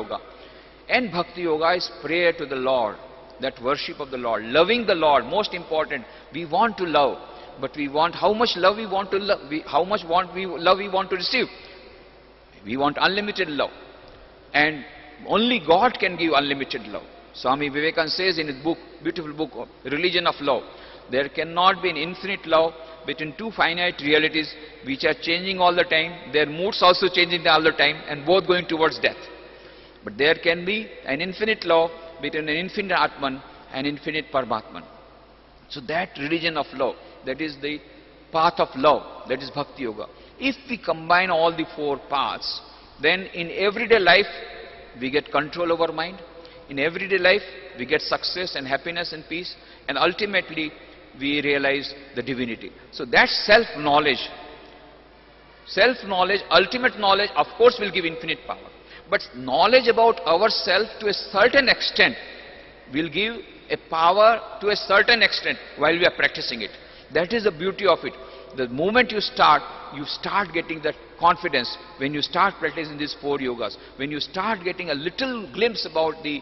Yoga. And Bhakti Yoga is prayer to the Lord, that worship of the Lord, loving the Lord, most important. We want to love, but we want, how much love we want to love, how much love we want to receive. We want unlimited love. And only God can give unlimited love. Swami Vivekananda says in his book, beautiful book, Religion of Love, there cannot be an infinite love between two finite realities which are changing all the time, their moods also changing all the time, and both going towards death. But there can be an infinite love between an infinite Atman and infinite Paramatman. So that religion of love, that is the path of love, that is Bhakti Yoga. If we combine all the four paths, then in everyday life we get control over mind. In everyday life we get success and happiness and peace, and ultimately we realize the divinity. So that's self-knowledge. Self-knowledge, ultimate knowledge, of course, will give infinite power. But knowledge about ourselves to a certain extent will give a power to a certain extent while we are practicing it. That is the beauty of it. The moment you start getting that confidence when you start practicing these four yogas. When you start getting a little glimpse about the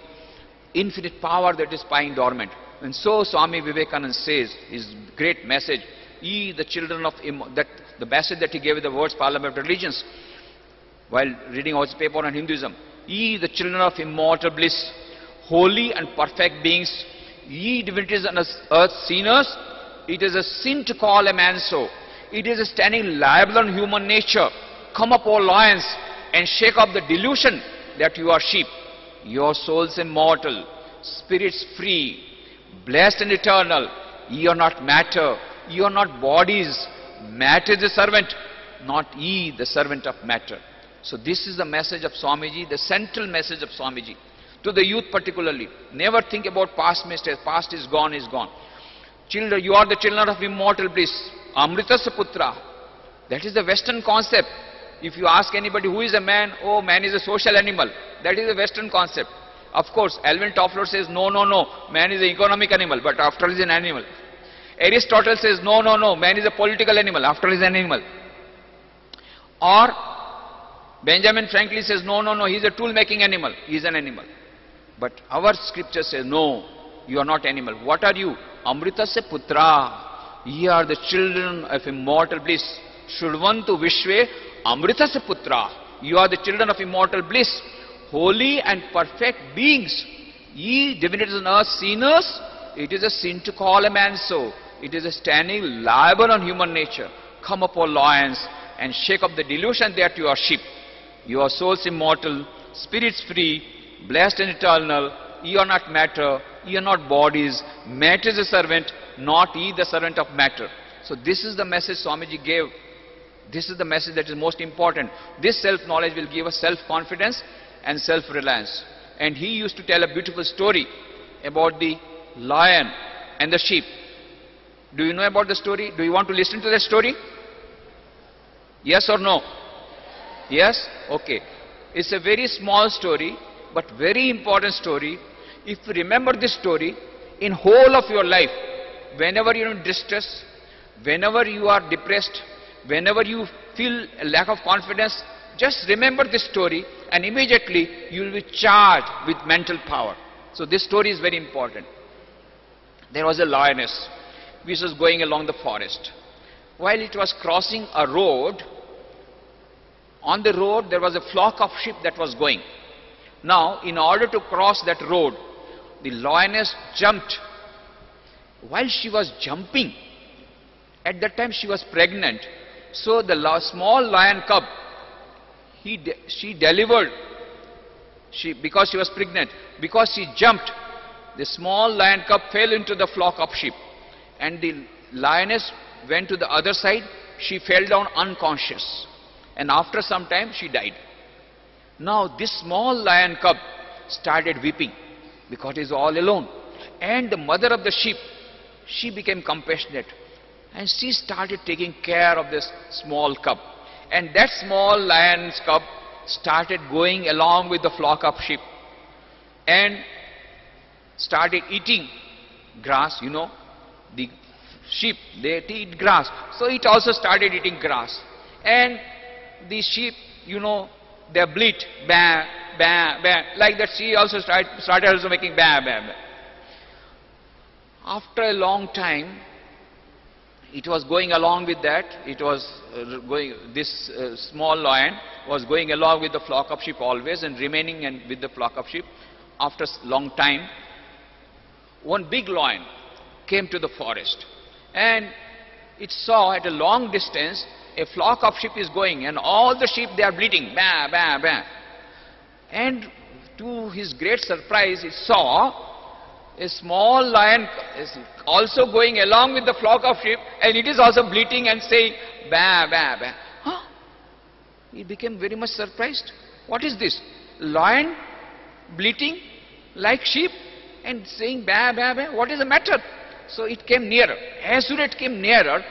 infinite power that is lying dormant. And so Swami Vivekananda says his great message, ye the children of the message that he gave with the words Parliament of Religions, while reading his paper on Hinduism, ye the children of immortal bliss, holy and perfect beings, ye divinities on earth sinners, it is a sin to call a man so. It is a standing liable on human nature. Come up, O lions, and shake off the delusion that you are sheep. Your souls immortal, spirits free, blessed and eternal. Ye are not matter, ye are not bodies. Matter is the servant, not ye the servant of matter. So this is the message of Swamiji, the central message of Swamiji. To the youth particularly, never think about past mistakes. Past is gone, is gone. Children, you are the children of immortal bliss. Amritasya putra. That is the Western concept. If you ask anybody who is a man, oh, man is a social animal. That is a Western concept. Of course, Alvin Toffler says, no, no, no, man is an economic animal, but after all is an animal. Aristotle says, no, no, no, man is a political animal, after all is an animal. Or Benjamin Franklin says, no, no, no, he is a tool-making animal, he is an animal. But our scripture says, no, you are not animal. What are you? Amritasya putra. Ye are the children of immortal bliss. Shudvantu vishve amritasya putra. You are the children of immortal bliss. Holy and perfect beings. Ye divinities on earth sinners. It is a sin to call a man so. It is a standing liable on human nature. Come up, O lions, and shake up the delusion that you are sheep. You are souls immortal, spirits free, blessed and eternal. Ye are not matter, ye are not bodies. Matter is a servant, not ye the servant of matter. So this is the message Swamiji gave. This is the message that is most important. This self-knowledge will give us self-confidence and self-reliance. And he used to tell a beautiful story about the lion and the sheep. Do you know about the story? Do you want to listen to that story? Yes or no? Yes? Okay. It's a very small story, but very important story. If you remember this story, in whole of your life, whenever you are in distress, whenever you are depressed, whenever you feel a lack of confidence, just remember this story and immediately you will be charged with mental power. So this story is very important. There was a lioness which was going along the forest. While it was crossing a road, on the road there was a flock of sheep that was going. Now, in order to cross that road, the lioness jumped. While she was jumping, at that time she was pregnant. So the small lion cub, she delivered, because she was pregnant, because she jumped, the small lion cub fell into the flock of sheep. And the lioness went to the other side, she fell down unconscious. And after some time she died. Now this small lion cub started weeping because he is all alone. And the mother of the sheep, she became compassionate. And she started taking care of this small cub. And that small lion's cub started going along with the flock of sheep. And started eating grass, you know. The sheep, they eat grass. So it also started eating grass. And the sheep, you know, they bleat, bah, bah, bah. Like that she also started also making bah, bah, bah. After a long time, it was going along with that. It was this small lion was going along with the flock of sheep always and remaining and with the flock of sheep. After a long time, one big lion came to the forest and it saw at a long distance a flock of sheep is going and all the sheep they are bleating, bah, bah, bah. And to his great surprise, it saw a small lion is also going along with the flock of sheep and it is also bleating and saying, bah, bah, bah. Huh? He became very much surprised. What is this? Lion bleating like sheep and saying, bah, bah, bah. What is the matter? So it came nearer. As soon as it came nearer,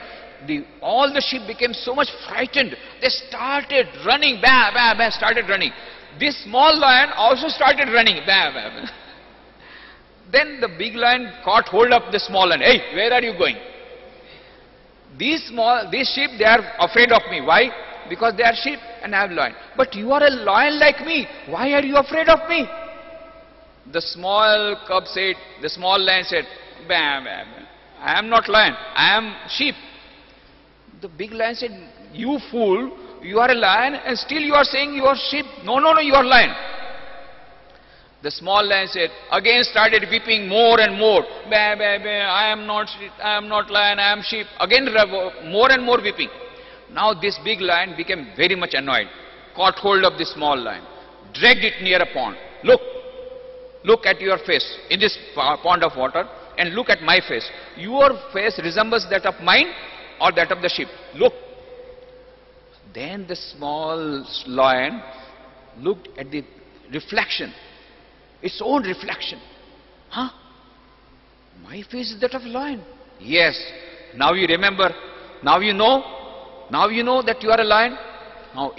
all the sheep became so much frightened. They started running, bah, bah, bah, started running. This small lion also started running, bah, bah, bah. Then the big lion caught hold of the small lion. Hey, where are you going? These sheep, they are afraid of me. Why? Because they are sheep and I am lion. But you are a lion like me. Why are you afraid of me? The small lion said, bah, bah, bah. I am not lion, I am sheep. The big lion said, you fool, you are a lion and still you are saying you are sheep. No, no, no, you are lion. The small lion said, again started weeping more and more. Bah, bah, bah, I am not lion, I am sheep. Again more and more weeping. Now this big lion became very much annoyed. Caught hold of the small lion. Dragged it near a pond. Look at your face in this pond of water and look at my face. Your face resembles that of mine or that of the sheep. Look. Then the small lion looked at the reflection. Its own reflection. Huh? My face is that of a lion. Yes. Now you remember. Now you know. Now you know that you are a lion. Now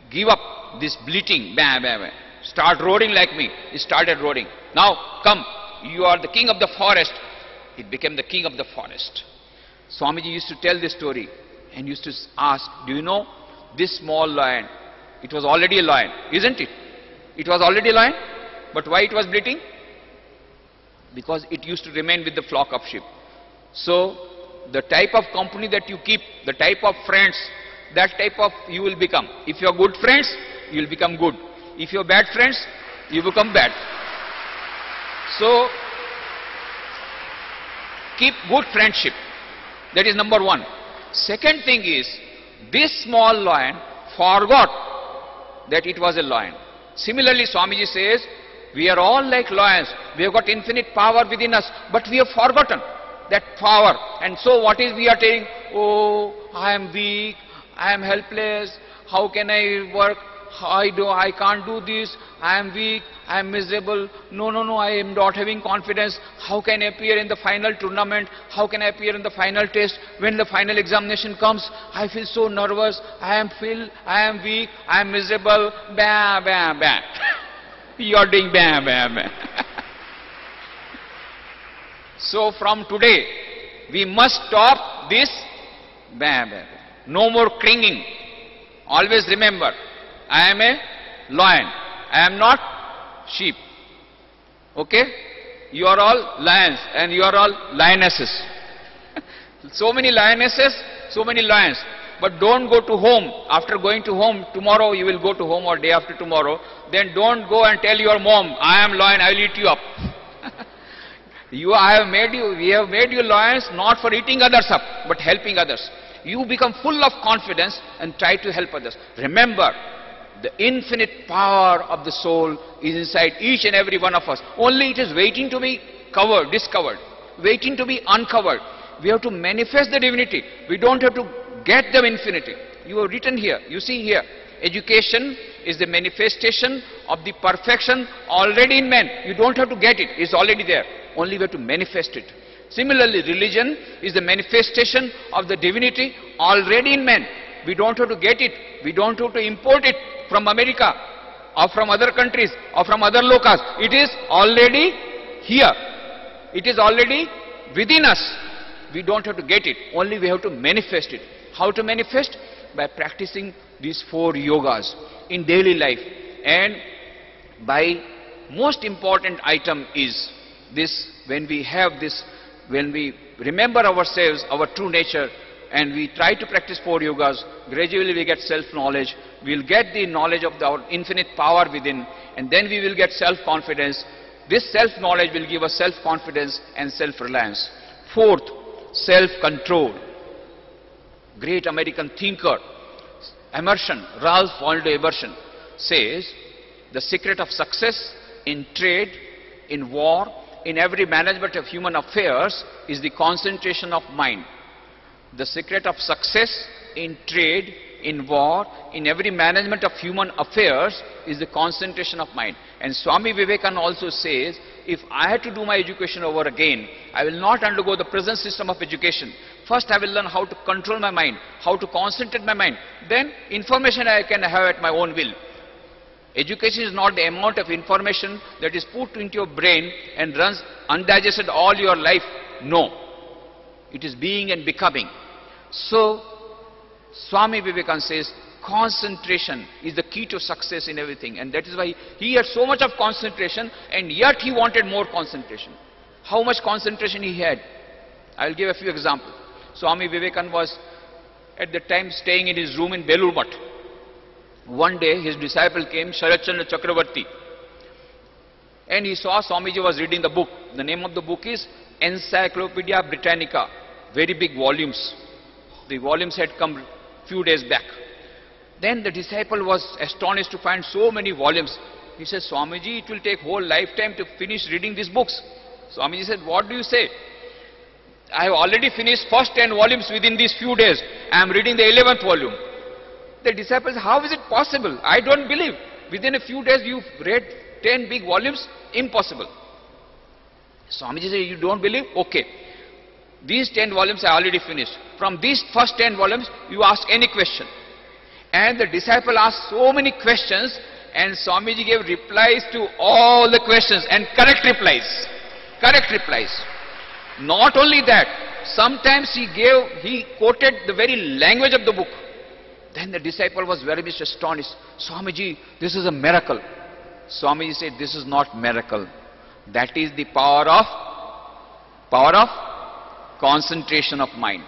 give up this bleating. Bah, bah, bah. Start roaring like me. It started roaring. Now come. You are the king of the forest. It became the king of the forest. Swamiji used to tell this story and used to ask, do you know this small lion? It was already a lion, isn't it? It was already a lion. But why it was bleating? Because it used to remain with the flock of sheep. So, the type of company that you keep, the type of friends, that type of you will become. If you are good friends, you will become good. If you are bad friends, you become bad. So, keep good friendship. That is number one. Second thing is, this small lion forgot that it was a lion. Similarly, Swamiji says, we are all like lions. We have got infinite power within us, but we have forgotten that power. And so what is we are saying? Oh, I am weak, I am helpless, how can I work? I can't do this, I am weak, I am miserable, no, I am not having confidence, how can I appear in the final tournament, how can I appear in the final test, when the final examination comes, I feel so nervous, I am weak, I am miserable, bah, bah, bah. You are doing bah, bah, bah. So from today, we must stop this bah, bah, bah. No more clinging. Always remember, I am a lion. I am not sheep. Okay? You are all lions and you are all lionesses. So many lionesses, so many lions. But don't go to home. After going to home, tomorrow you will go to home or day after tomorrow. Then don't go and tell your mom, I am lion, I will eat you up. We have made you lions not for eating others up, but helping others. You become full of confidence and try to help others. Remember, the infinite power of the soul is inside each and every one of us. Only it is waiting to be discovered, waiting to be uncovered. We have to manifest the divinity. We don't have to get the infinity. You have written here, you see here, education is the manifestation of the perfection already in man. You don't have to get it, it's already there. Only we have to manifest it. Similarly, religion is the manifestation of the divinity already in man. We don't have to get it. We don't have to import it from America or from other countries or from other lokas. It is already here. It is already within us. We don't have to get it. Only we have to manifest it. How to manifest? By practicing these 4 yogas in daily life. And by most important item is this: when we have this, when we remember ourselves, our true nature, and we try to practice 4 yogas, gradually we get self-knowledge. We'll get the knowledge of our infinite power within, and then we will get self-confidence. This self-knowledge will give us self-confidence and self-reliance. Fourth, self-control. Great American thinker, Emerson, Ralph Waldo Emerson, says, the secret of success in trade, in war, in every management of human affairs is the concentration of mind. The secret of success in trade, in war, in every management of human affairs is the concentration of mind. And Swami Vivekananda also says, if I had to do my education over again, I will not undergo the present system of education. First I will learn how to control my mind, how to concentrate my mind. Then information I can have at my own will. Education is not the amount of information that is put into your brain and runs undigested all your life. No. It is being and becoming. So, Swami Vivekananda says, concentration is the key to success in everything. And that is why he had so much of concentration, and yet he wanted more concentration. How much concentration he had? I will give a few examples. Swami Vivekananda was at the time staying in his room in Belur Math. One day his disciple came, Sharat Chandra Chakravarti, and he saw Swamiji was reading the book. The name of the book is Encyclopedia Britannica, very big volumes. The volumes had come few days back. Then the disciple was astonished to find so many volumes. He said, Swamiji, it will take whole lifetime to finish reading these books. Swamiji said, what do you say? I have already finished first 10 volumes within these few days. I am reading the 11th volume. The disciple said, how is it possible? I don't believe. Within a few days you've read 10 big volumes? Impossible. Swamiji said, you don't believe? Okay. These 10 volumes I already finished. From these first 10 volumes, you ask any question. And the disciple asked so many questions, and Swamiji gave replies to all the questions, and correct replies. Correct replies. Not only that, sometimes he quoted the very language of the book. Then the disciple was very much astonished. Swamiji, this is a miracle. Swamiji said, this is not miracle. That is the power of concentration of mind.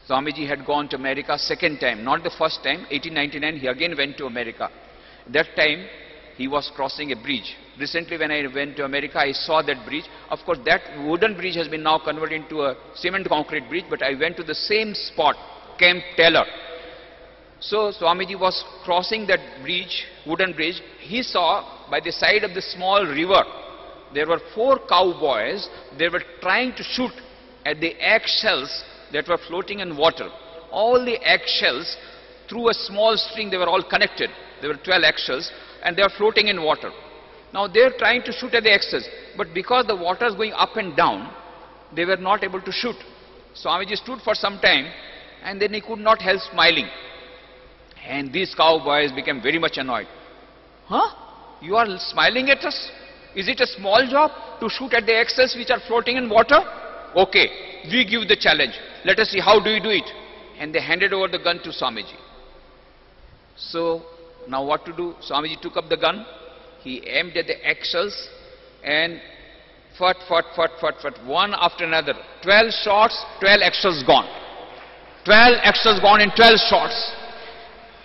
Swamiji had gone to America second time, not the first time. 1899 he again went to America. That time he was crossing a bridge. Recently when I went to America, I saw that bridge. Of course that wooden bridge has been now converted into a cement concrete bridge, but I went to the same spot, Camp Taylor. So Swamiji was crossing that bridge, wooden bridge. He saw by the side of the small river, there were 4 cowboys. They were trying to shoot at the eggshells that were floating in water. All the eggshells, through a small string, they were all connected. There were 12 eggshells, and they are floating in water. Now they are trying to shoot at the eggshells, but because the water is going up and down, they were not able to shoot. Swamiji stood for some time, and then he could not help smiling. And these cowboys became very much annoyed. Huh? You are smiling at us? Is it a small job to shoot at the eggshells which are floating in water? Okay, we give the challenge. Let us see how do you do it. And they handed over the gun to Swamiji. So, now what to do? Swamiji took up the gun. He aimed at the eggshells and fut, one after another. 12 shots, 12 eggshells gone. 12 eggshells gone in 12 shots.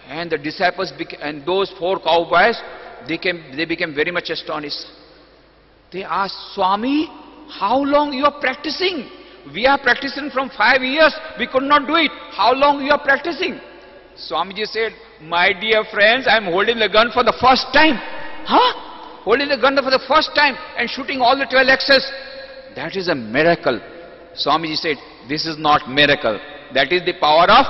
And the disciples and those 4 cowboys, they became very much astonished. They asked, Swami, how long you are practicing? We are practicing from 5 years. We could not do it. How long you are practicing? Swamiji said, my dear friends, I am holding the gun for the first time. Huh? Holding the gun for the first time and shooting all the 12 eggshells. That is a miracle. Swamiji said, this is not miracle. That is the power of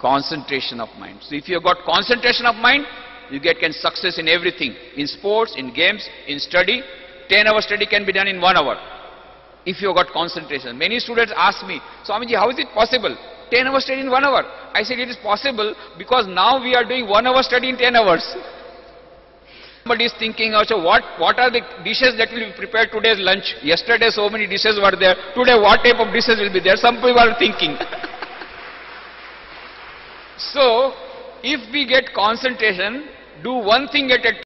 concentration of mind. So if you have got concentration of mind, you get success in everything. In sports, in games, in study. 10-hour study can be done in 1 hour. If you have got concentration. Many students ask me, Swamiji, how is it possible? 10-hour study in 1 hour. I said it is possible because now we are doing 1 hour study in 10 hours. Somebody is thinking also, what are the dishes that will be prepared today's lunch? Yesterday so many dishes were there. Today what type of dishes will be there? Some people are thinking. So, if we get concentration, do one thing at a